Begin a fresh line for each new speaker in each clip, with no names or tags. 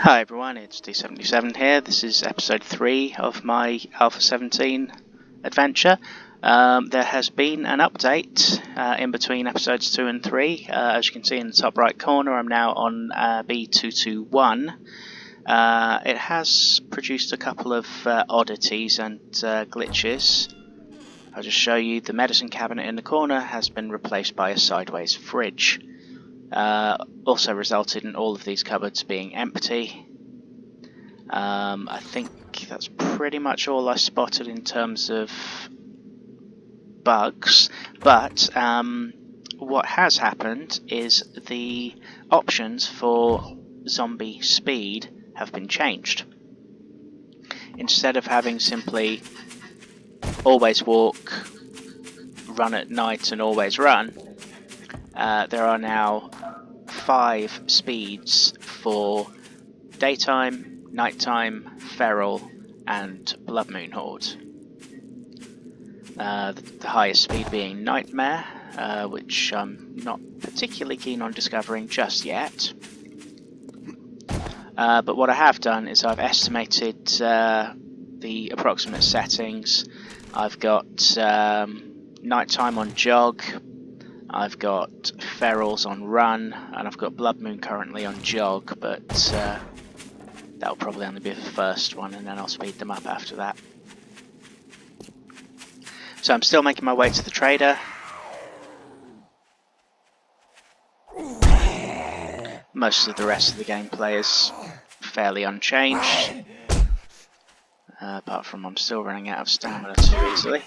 Hi everyone, it's D77 here. This is episode 3 of my A17 adventure. There has been an update in between episodes 2 and 3. As you can see in the top right corner, I'm now on B221. It has produced a couple of oddities and glitches. I'll just show you. The medicine cabinet in the corner has been replaced by a sideways fridge. Also resulted in all of these cupboards being empty. I think that's pretty much all I spotted in terms of bugs, but what has happened is the options for zombie speed have been changed. Instead of having simply always walk, run at night and always run, there are now 5 speeds for daytime, nighttime, feral and blood moon horde. The highest speed being nightmare, which I'm not particularly keen on discovering just yet. But what I have done is I've estimated the approximate settings. I've got nighttime on jog, I've got ferals on run, and I've got blood moon currently on jog, but that'll probably only be the first one, and then I'll speed them up after that. So I'm still making my way to the trader. Most of the rest of the gameplay is fairly unchanged, apart from I'm still running out of stamina too easily.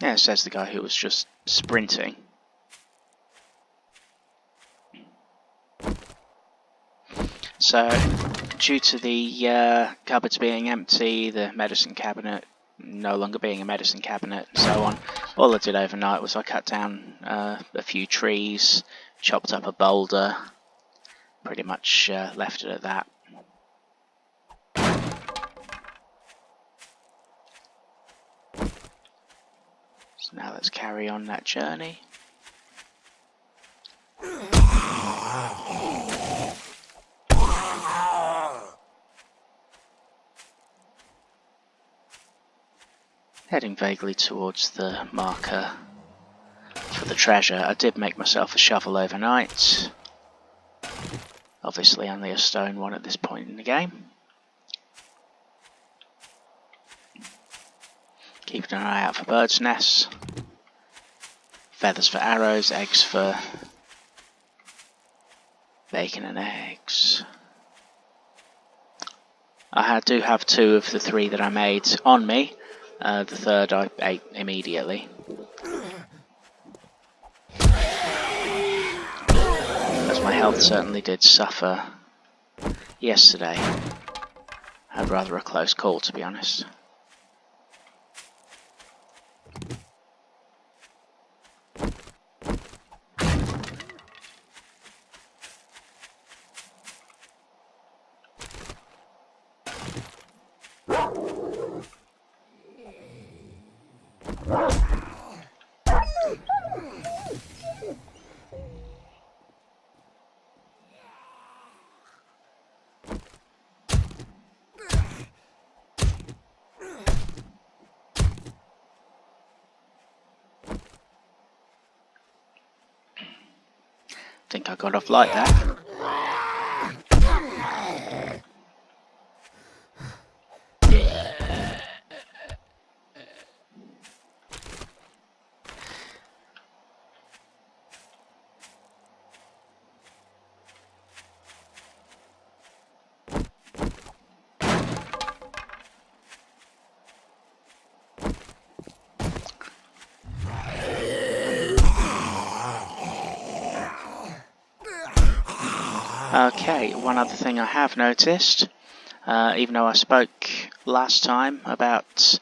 Yeah, says the guy who was just sprinting. So, due to the cupboards being empty, the medicine cabinet no longer being a medicine cabinet, and so on, all I did overnight was I cut down a few trees, chopped up a boulder, pretty much left it at that. So now let's carry on that journey. Heading vaguely towards the marker for the treasure. I did make myself a shovel overnight. Obviously only a stone one at this point in the game. Keeping an eye out for birds' nests. Feathers for arrows, eggs for bacon and eggs. I do have 2 of the 3 that I made on me. The third I ate immediately. As my health certainly did suffer yesterday. Had rather a close call, to be honest. Think I got off like that. Okay, one other thing I have noticed, even though I spoke last time about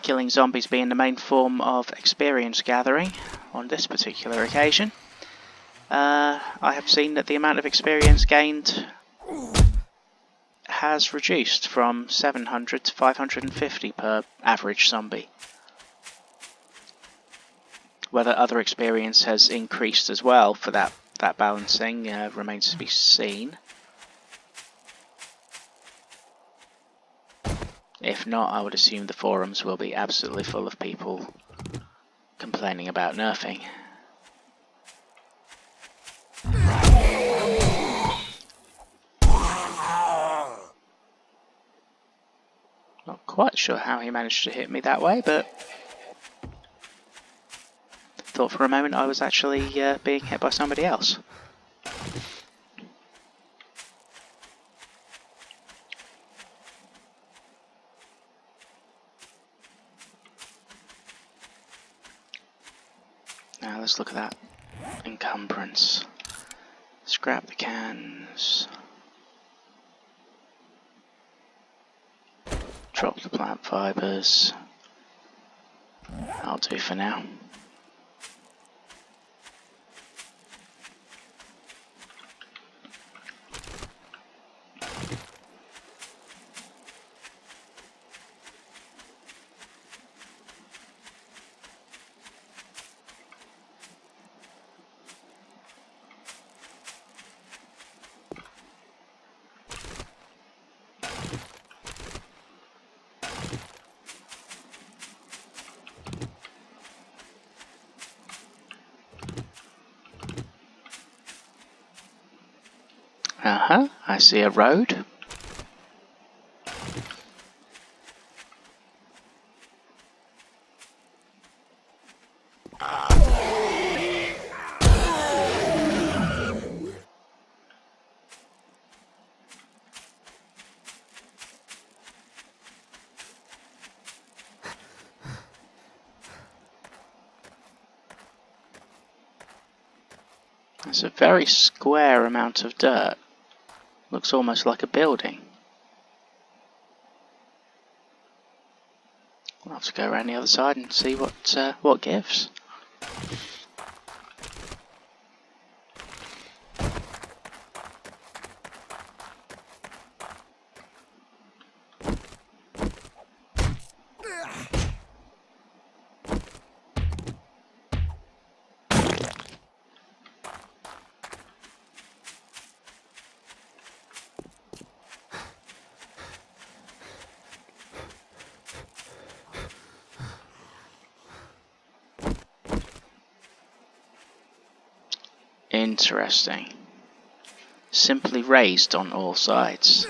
killing zombies being the main form of experience gathering, on this particular occasion, I have seen that the amount of experience gained has reduced from 700 to 550 per average zombie. Whether other experience has increased as well for that balancing remains to be seen. If not, I would assume the forums will be absolutely full of people complaining about nerfing. Not quite sure how he managed to hit me that way, but thought for a moment I was actually being hit by somebody else. Now let's look at that encumbrance. Scrap the cans. Drop the plant fibres. I'll do for now. I see a road. That's a very square amount of dirt. Looks almost like a building. We'll have to go around the other side and see what gives. Interesting. Simply raised on all sides.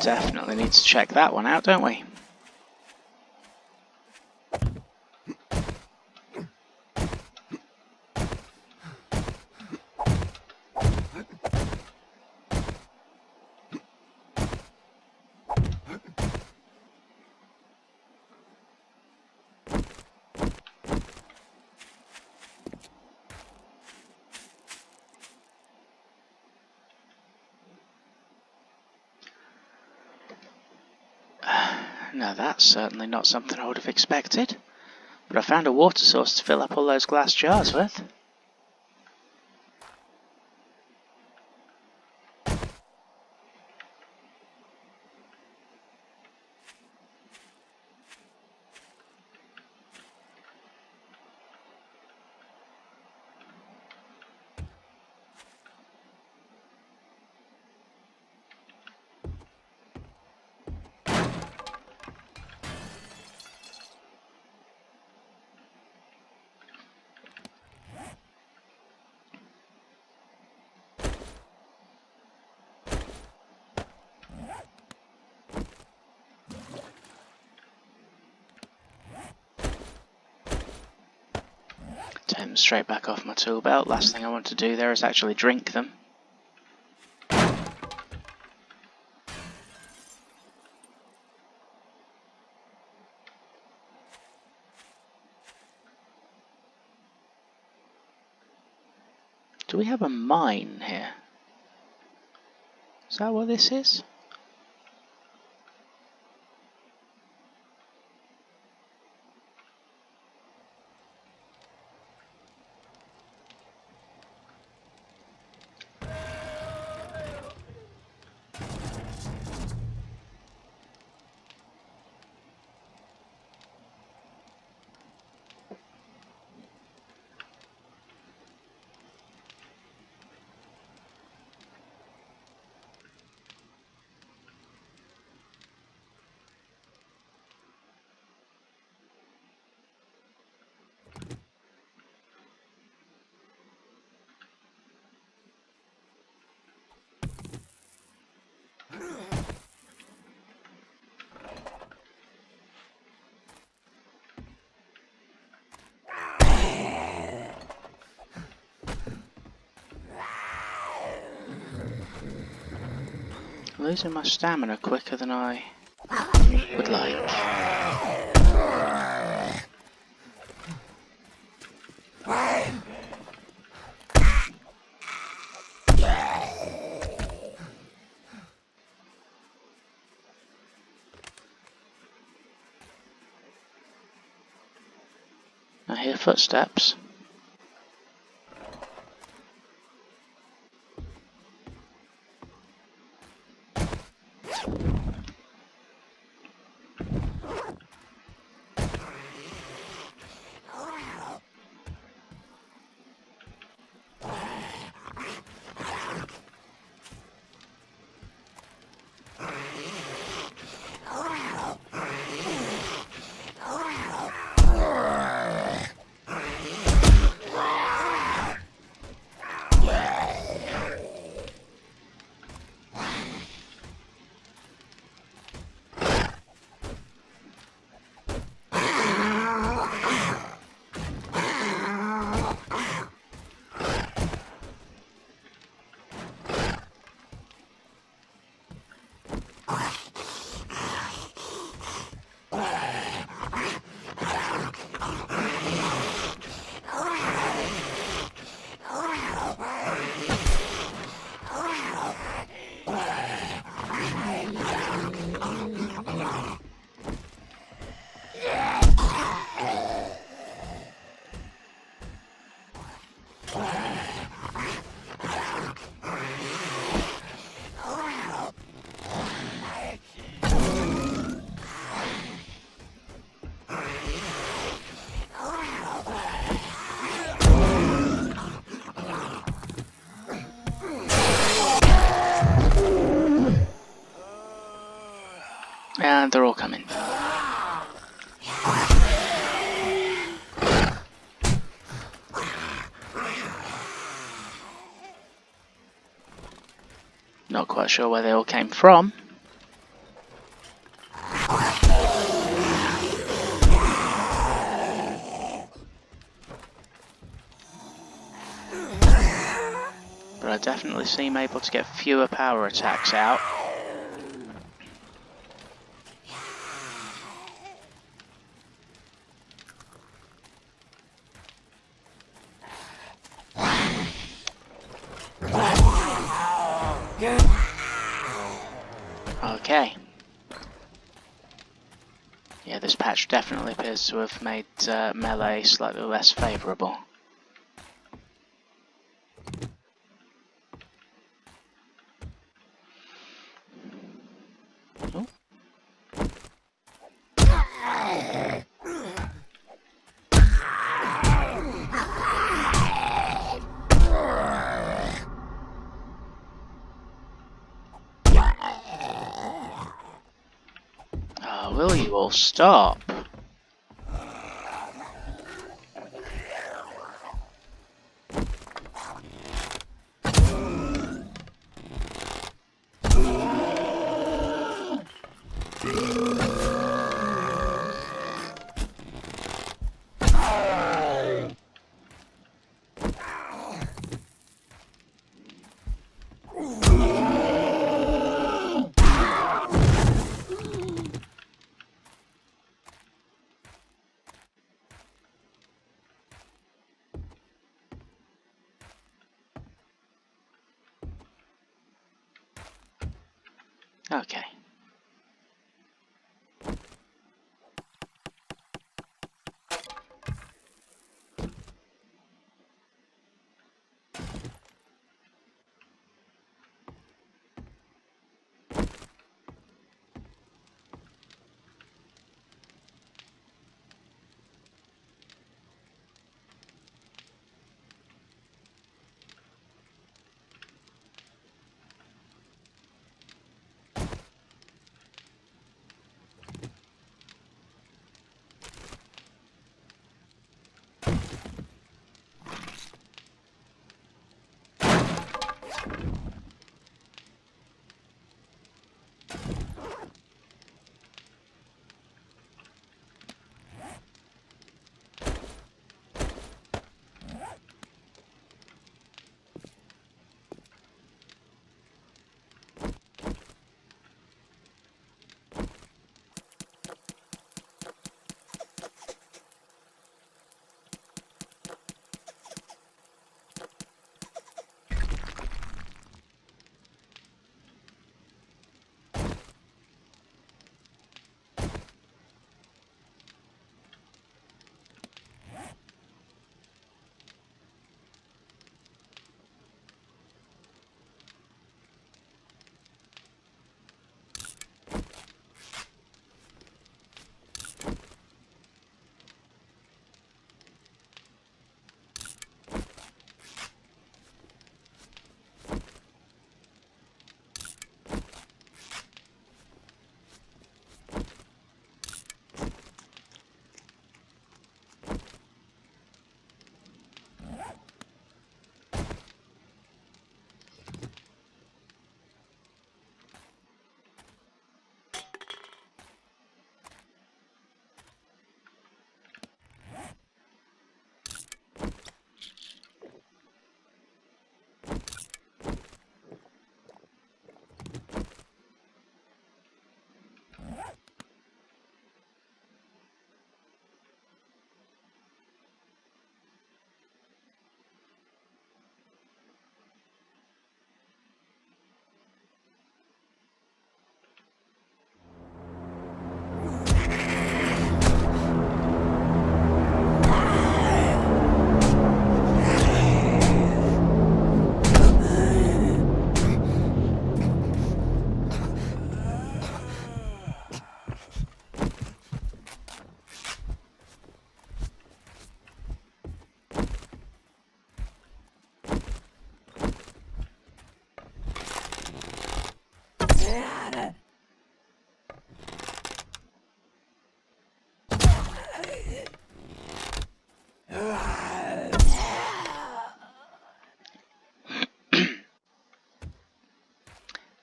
Definitely need to check that one out, don't we? Now that's certainly not something I would have expected, but I found a water source to fill up all those glass jars with. Take them straight back off my tool belt. Last thing I want to do there is actually drink them. Do we have a mine here? Is that what this is? Losing my stamina quicker than I would like. I hear footsteps. And they're all coming. Not quite sure where they all came from. But I definitely seem able to get fewer power attacks out. Okay. Yeah, this patch definitely appears to have made melee slightly less favourable. Oh. Oh, will you all stop? Okay.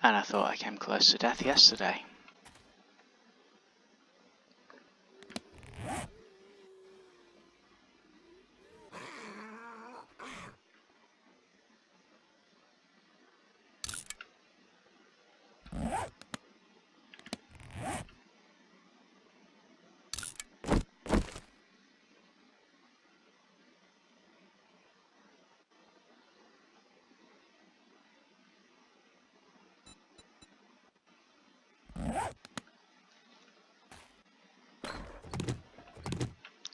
And I thought I came close to death yesterday.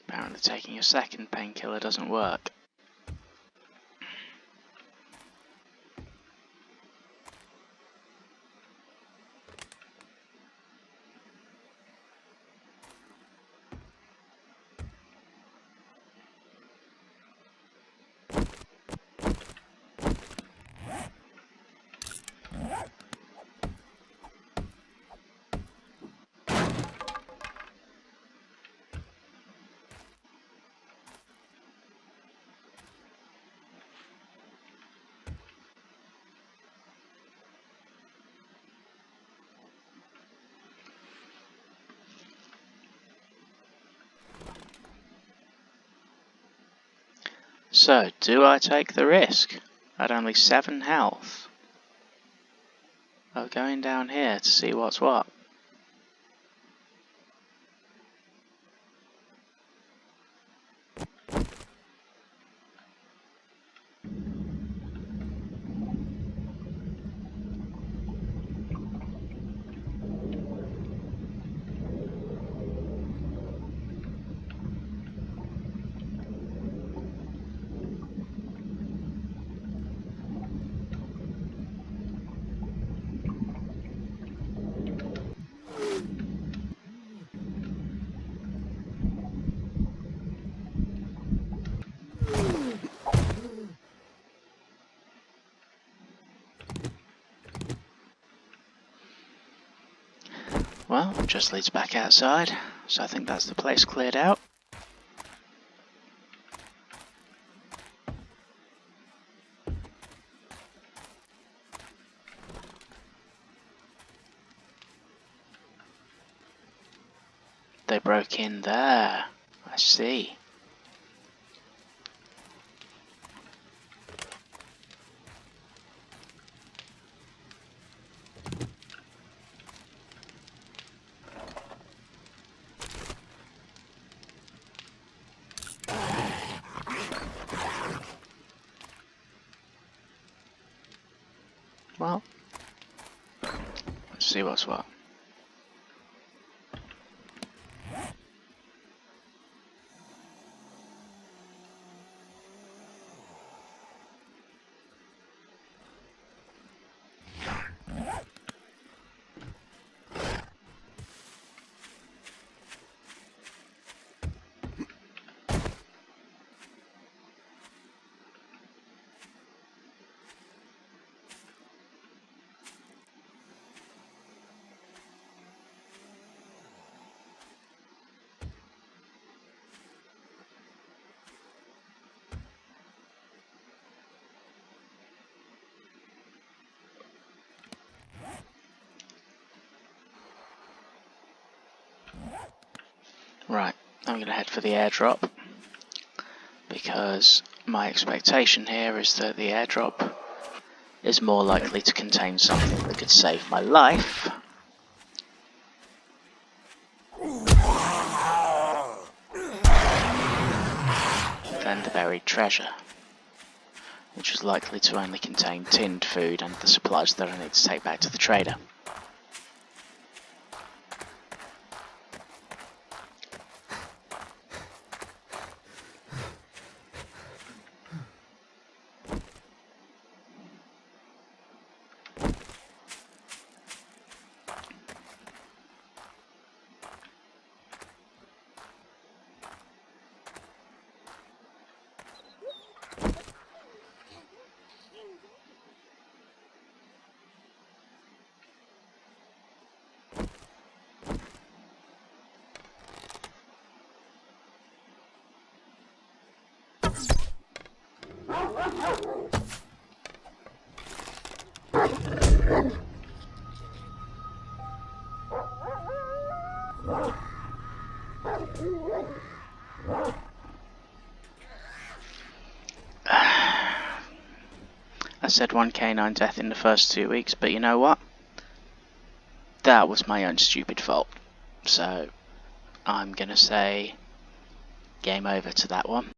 Apparently taking a second painkiller doesn't work. So, do I take the risk, at only 7 health, of going down here to see what's what? Well, it just leads back outside, so I think that's the place cleared out. They broke in there, I see. Well, let's see what's what. Right, I'm going to head for the airdrop, because my expectation here is that the airdrop is more likely to contain something that could save my life than the buried treasure, which is likely to only contain tinned food and the supplies that I need to take back to the trader. I said one canine death in the first 2 weeks, but you know what? That was my own stupid fault. So I'm gonna say game over to that one.